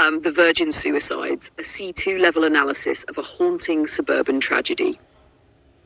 The Virgin Suicides, a C2 level analysis of a haunting suburban tragedy.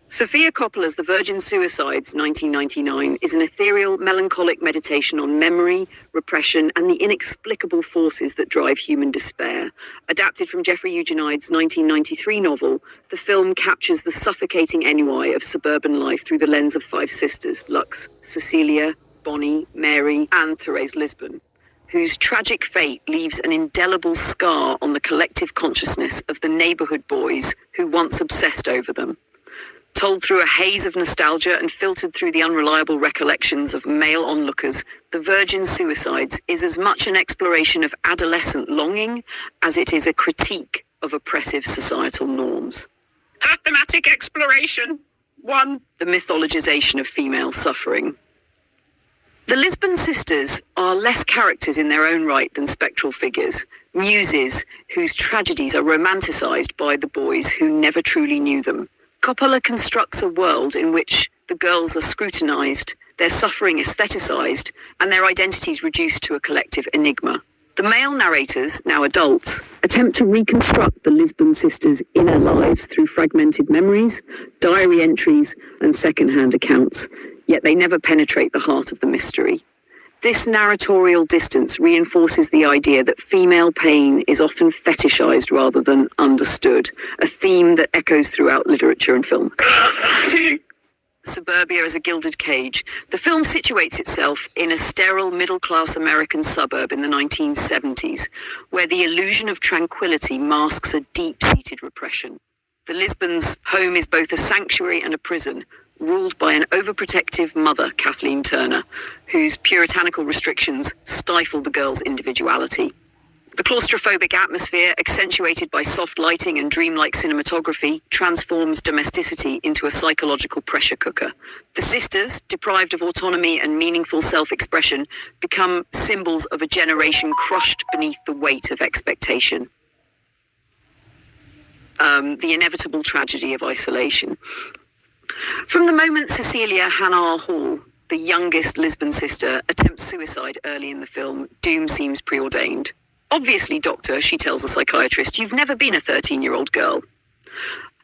Sofia Coppola's The Virgin Suicides, 1999, is an ethereal, melancholic meditation on memory, repression, and the inexplicable forces that drive human despair. Adapted from Jeffrey Eugenides' 1993 novel, the film captures the suffocating ennui of suburban life through the lens of five sisters, Lux, Cecilia, Bonnie, Mary, and Therese Lisbon, whose tragic fate leaves an indelible scar on the collective consciousness of the neighborhood boys who once obsessed over them. Told through a haze of nostalgia and filtered through the unreliable recollections of male onlookers, The Virgin Suicides is as much an exploration of adolescent longing as it is a critique of oppressive societal norms. Her thematic exploration. 1. The mythologization of female suffering. The Lisbon sisters are less characters in their own right than spectral figures, muses whose tragedies are romanticized by the boys who never truly knew them. Coppola constructs a world in which the girls are scrutinized, their suffering aestheticized, and their identities reduced to a collective enigma. The male narrators, now adults, attempt to reconstruct the Lisbon sisters' inner lives through fragmented memories, diary entries, and second-hand accounts, yet they never penetrate the heart of the mystery. This narratorial distance reinforces the idea that female pain is often fetishized rather than understood, a theme that echoes throughout literature and film. Suburbia as a gilded cage. The film situates itself in a sterile middle-class American suburb in the 1970s, where the illusion of tranquility masks a deep-seated repression. The Lisbons' home is both a sanctuary and a prison, ruled by an overprotective mother, Kathleen Turner, whose puritanical restrictions stifle the girls' individuality. The claustrophobic atmosphere, accentuated by soft lighting and dreamlike cinematography, transforms domesticity into a psychological pressure cooker. The sisters, deprived of autonomy and meaningful self-expression, become symbols of a generation crushed beneath the weight of expectation. The inevitable tragedy of isolation. From the moment Cecilia Hannah Hall, the youngest Lisbon sister, attempts suicide early in the film, doom seems preordained. Obviously, doctor, she tells a psychiatrist, you've never been a 13-year-old girl.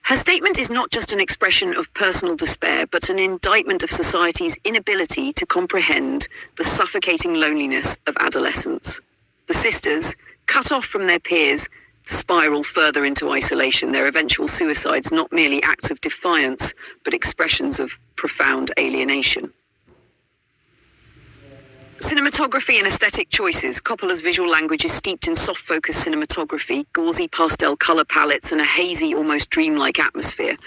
Her statement is not just an expression of personal despair, but an indictment of society's inability to comprehend the suffocating loneliness of adolescence. The sisters, cut off from their peers, spiral further into isolation, their eventual suicides not merely acts of defiance, but expressions of profound alienation. Cinematography and aesthetic choices. Coppola's visual language is steeped in soft-focus cinematography, gauzy pastel color palettes, and a hazy, almost dreamlike atmosphere.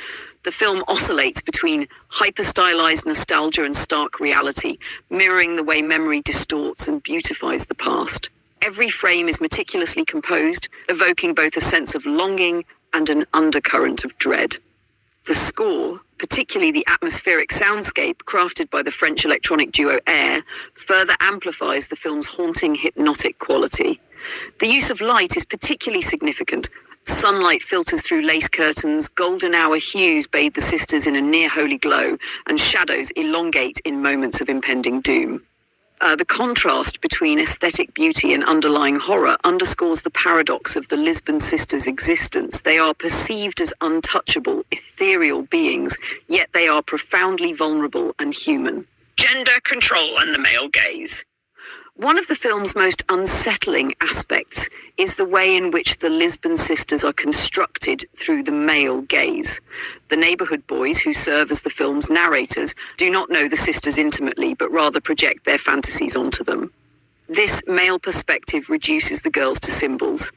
The film oscillates between hyper-stylized nostalgia and stark reality, mirroring the way memory distorts and beautifies the past. Every frame is meticulously composed, evoking both a sense of longing and an undercurrent of dread. The score, particularly the atmospheric soundscape crafted by the French electronic duo Air, further amplifies the film's haunting hypnotic quality. The use of light is particularly significant. Sunlight filters through lace curtains, golden hour hues bathe the sisters in a near-holy glow, and shadows elongate in moments of impending doom. The contrast between aesthetic beauty and underlying horror underscores the paradox of the Lisbon sisters' existence. They are perceived as untouchable, ethereal beings, yet they are profoundly vulnerable and human. Gender control and the male gaze. One of the film's most unsettling aspects is the way in which the Lisbon sisters are constructed through the male gaze. The neighborhood boys, who serve as the film's narrators, do not know the sisters intimately, but rather project their fantasies onto them. This male perspective reduces the girls to symbols,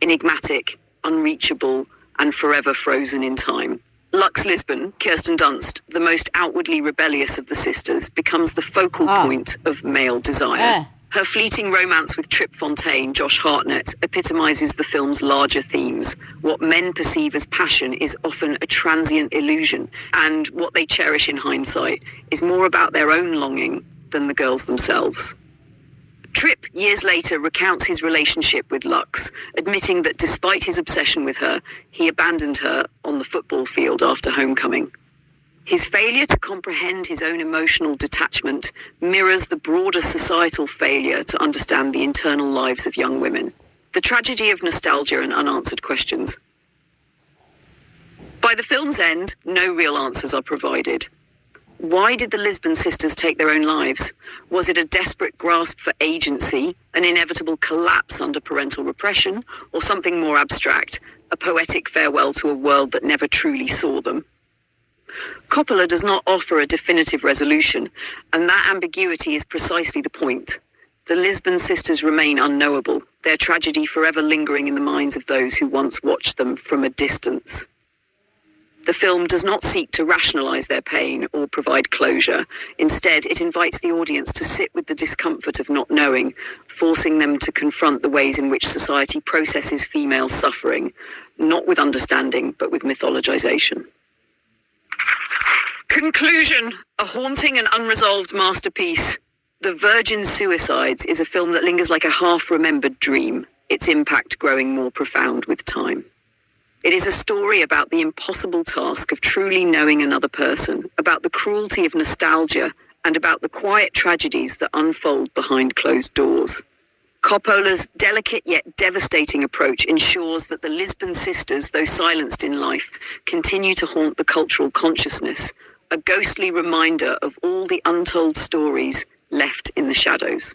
enigmatic, unreachable, and forever frozen in time. Lux Lisbon, Kirsten Dunst, the most outwardly rebellious of the sisters, becomes the focal point of male desire. Her fleeting romance with Trip Fontaine, Josh Hartnett, epitomizes the film's larger themes. What men perceive as passion is often a transient illusion, and what they cherish in hindsight is more about their own longing than the girls themselves. Trip, years later, recounts his relationship with Lux, admitting that despite his obsession with her, he abandoned her on the football field after homecoming. His failure to comprehend his own emotional detachment mirrors the broader societal failure to understand the internal lives of young women. The tragedy of nostalgia and unanswered questions. By the film's end, no real answers are provided. Why did the Lisbon sisters take their own lives? Was it a desperate grasp for agency, an inevitable collapse under parental repression, or something more abstract, a poetic farewell to a world that never truly saw them? Coppola does not offer a definitive resolution, and that ambiguity is precisely the point. The Lisbon sisters remain unknowable, their tragedy forever lingering in the minds of those who once watched them from a distance. The film does not seek to rationalize their pain or provide closure. Instead, it invites the audience to sit with the discomfort of not knowing, forcing them to confront the ways in which society processes female suffering, not with understanding, but with mythologization. Conclusion: a haunting and unresolved masterpiece. The Virgin Suicides is a film that lingers like a half-remembered dream, its impact growing more profound with time. It is a story about the impossible task of truly knowing another person, about the cruelty of nostalgia, and about the quiet tragedies that unfold behind closed doors. Coppola's delicate yet devastating approach ensures that the Lisbon sisters, though silenced in life, continue to haunt the cultural consciousness, a ghostly reminder of all the untold stories left in the shadows.